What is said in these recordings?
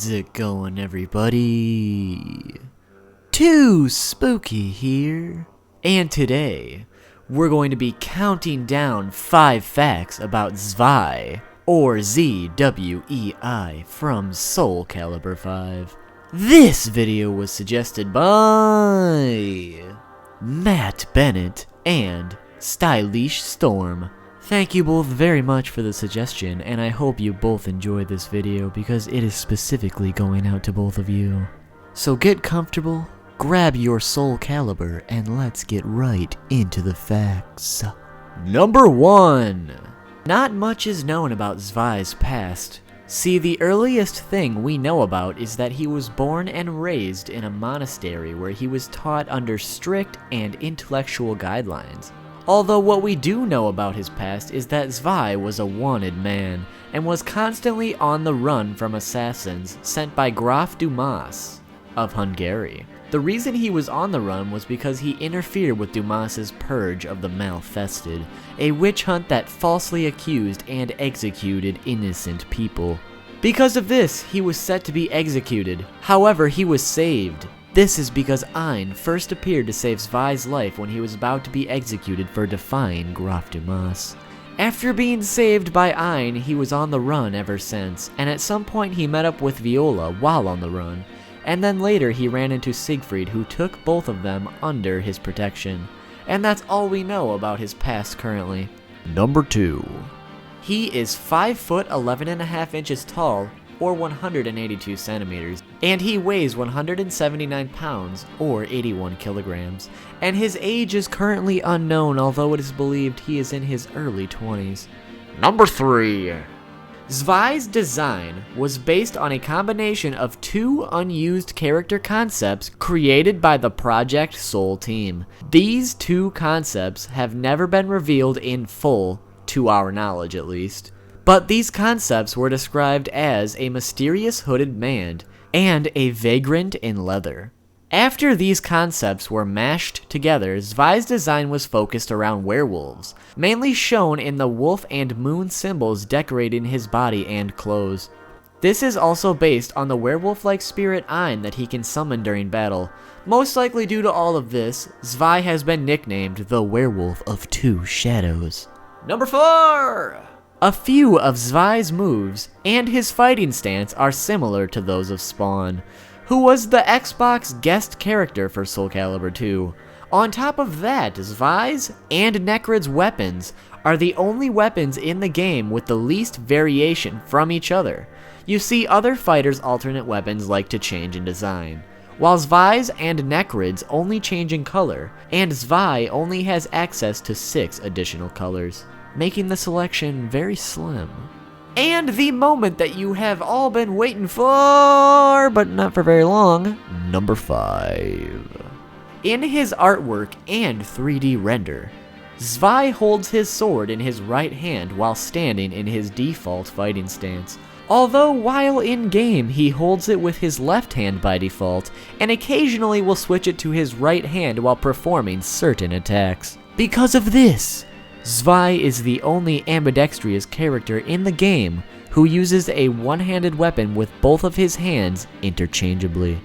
How's it going, everybody? Too Spooky here. And today, we're going to be counting down 5 facts about Zwei, or Z.W.E.I, from SoulCalibur 5. This video was suggested by Matt Bennett and Stylish Storm. Thank you both very much for the suggestion, and I hope you both enjoyed this video because it is specifically going out to both of you. So get comfortable, grab your SoulCalibur, and let's get right into the facts. Number 1. Not much is known about Zwei's past. See, the earliest thing we know about is that he was born and raised in a monastery where he was taught under strict and intellectual guidelines. Although what we do know about his past is that Zwei was a wanted man, and was constantly on the run from assassins sent by Graf Dumas of Hungary. The reason he was on the run was because he interfered with Dumas's purge of the Malfested, a witch hunt that falsely accused and executed innocent people. Because of this, he was set to be executed. However, he was saved. This is because E.I.N first appeared to save Zwei's life when he was about to be executed for defying Graf Dumas. After being saved by E.I.N, he was on the run ever since, and at some point he met up with Viola while on the run, and then later he ran into Siegfried, who took both of them under his protection. And that's all we know about his past currently. Number 2. He is 5 foot 11.5 inches tall, or 182 centimeters, and he weighs 179 pounds, or 81 kilograms, and his age is currently unknown, although it is believed he is in his early 20s. Number 3. Zwei's design was based on a combination of 2 unused character concepts created by the Project Soul team. These 2 concepts have never been revealed in full, to our knowledge at least. But these concepts were described as a mysterious hooded man and a vagrant in leather. After these concepts were mashed together, Zwei's design was focused around werewolves, mainly shown in the wolf and moon symbols decorating his body and clothes. This is also based on the werewolf-like spirit E.I.N that he can summon during battle. Most likely due to all of this, Zwei has been nicknamed the Werewolf of Two Shadows. Number 4! A few of Zwei's moves and his fighting stance are similar to those of Spawn, who was the Xbox guest character for SoulCalibur 2. On top of that, Zwei's and Necrod's weapons are the only weapons in the game with the least variation from each other. You see, other fighters' alternate weapons like to change in design, while Zwei's and Necrod's only change in color, and Zwei only has access to 6 additional colors, making the selection very slim. And the moment that you have all been waiting for, but not for very long, number 5. In his artwork and 3D render, Zwei holds his sword in his right hand while standing in his default fighting stance. Although while in-game he holds it with his left hand by default, and occasionally will switch it to his right hand while performing certain attacks. Because of this, Zwei is the only ambidextrous character in the game who uses a one-handed weapon with both of his hands interchangeably.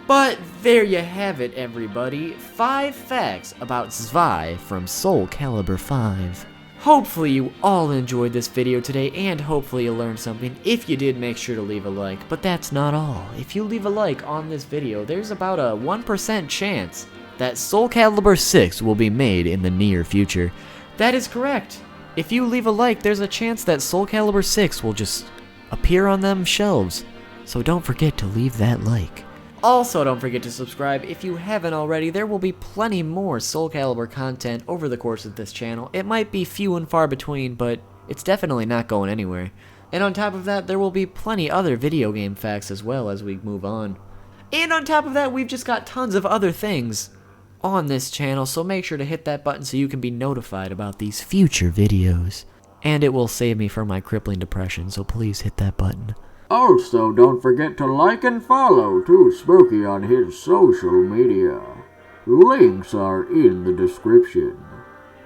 But there you have it, everybody. 5 facts about Zwei from SoulCalibur 5. Hopefully you all enjoyed this video today, and hopefully you learned something. If you did, make sure to leave a like. But that's not all. If you leave a like on this video, there's about a 1% chance that SoulCalibur 6 will be made in the near future. That is correct. If you leave a like, there's a chance that SoulCalibur 6 will just appear on them shelves. So don't forget to leave that like. Also, don't forget to subscribe if you haven't already. There will be plenty more SoulCalibur content over the course of this channel. It might be few and far between, but it's definitely not going anywhere. And on top of that, there will be plenty other video game facts as well as we move on. And on top of that, we've just got tons of other things on this channel, so make sure to hit that button so you can be notified about these future videos. And it will save me from my crippling depression, so please hit that button. Also, don't forget to like and follow Too Spooky on his social media. Links are in the description.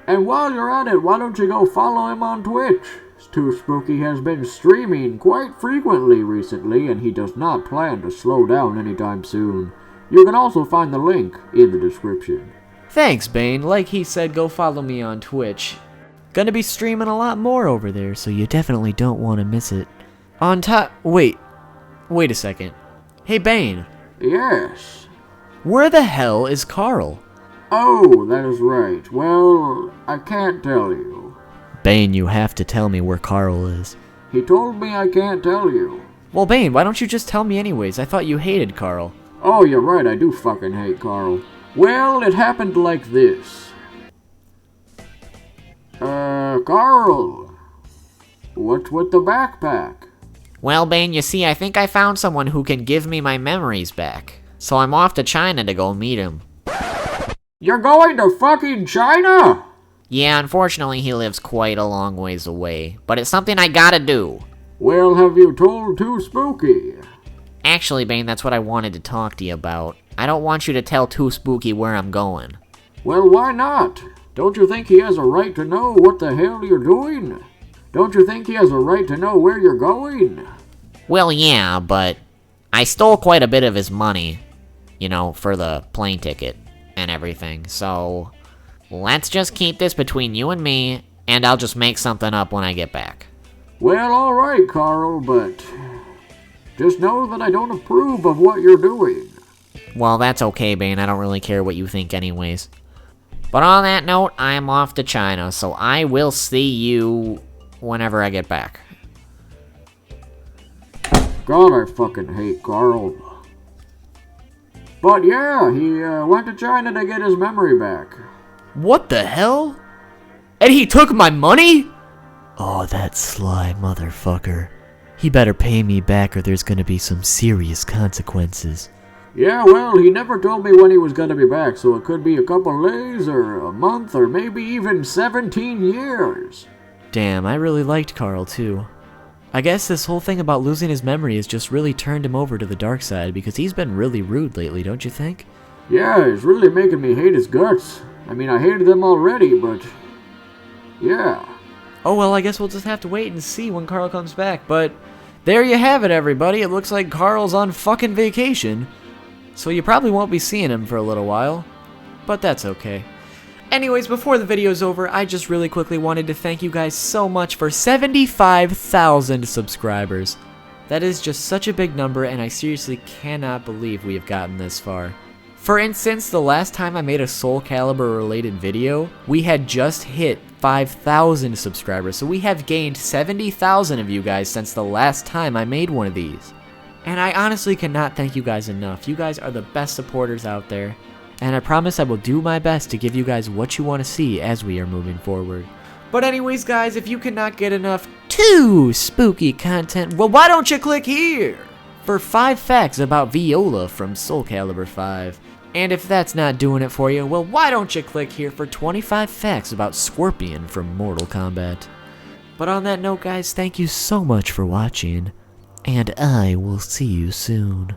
And while you're at it, why don't you go follow him on Twitch? Too Spooky has been streaming quite frequently recently, and he does not plan to slow down anytime soon. You can also find the link in the description. Thanks, Bane. Like he said, go follow me on Twitch. Gonna be streaming a lot more over there, so you definitely don't want to miss it. On top... Wait a second. Hey, Bane. Yes? Where the hell is Carl? Oh, that is right. Well, I can't tell you. Bane, you have to tell me where Carl is. He told me I can't tell you. Well, Bane, why don't you just tell me anyways? I thought you hated Carl. Oh, you're right, I do fucking hate Carl. Well, it happened like this. Carl, what's with the backpack? Well, Bane, you see, I think I found someone who can give me my memories back. So I'm off to China to go meet him. You're going to fucking China? Yeah, unfortunately he lives quite a long ways away, but it's something I gotta do. Well, have you told Too Spooky? Actually, Bane, that's what I wanted to talk to you about. I don't want you to tell Too Spooky where I'm going. Well, why not? Don't you think he has a right to know what the hell you're doing? Don't you think he has a right to know where you're going? Well, yeah, but I stole quite a bit of his money, you know, for the plane ticket and everything, so let's just keep this between you and me, and I'll just make something up when I get back. Well, alright, Carl, but just know that I don't approve of what you're doing. Well, that's okay, Bane. I don't really care what you think anyways. But on that note, I'm off to China, so I will see you whenever I get back. God, I fucking hate Carl. But yeah, he went to China to get his memory back. What the hell? And he took my money? Oh, that sly motherfucker. He better pay me back or there's gonna be some serious consequences. Yeah, well, he never told me when he was gonna be back, so it could be a couple days, or a month, or maybe even 17 years. Damn, I really liked Carl too. I guess this whole thing about losing his memory has just really turned him over to the dark side, because he's been really rude lately, don't you think? Yeah, it's really making me hate his guts. I mean, I hated them already, but yeah. Oh well, I guess we'll just have to wait and see when Carl comes back, but there you have it, everybody. It looks like Carl's on fucking vacation. So you probably won't be seeing him for a little while, but that's okay. Anyways, before the video's over, I just really quickly wanted to thank you guys so much for 75,000 subscribers. That is just such a big number, and I seriously cannot believe we have gotten this far. For instance, the last time I made a SoulCalibur related video, we had just hit 5,000 subscribers, so we have gained 70,000 of you guys since the last time I made one of these. And I honestly cannot thank you guys enough. You guys are the best supporters out there. And I promise I will do my best to give you guys what you want to see as we are moving forward. But anyways, guys, if you cannot get enough Too Spooky content, well, why don't you click here for 5 facts about Viola from SoulCalibur 5. And if that's not doing it for you, well, why don't you click here for 25 facts about Scorpion from Mortal Kombat. But on that note, guys, thank you so much for watching. And I will see you soon.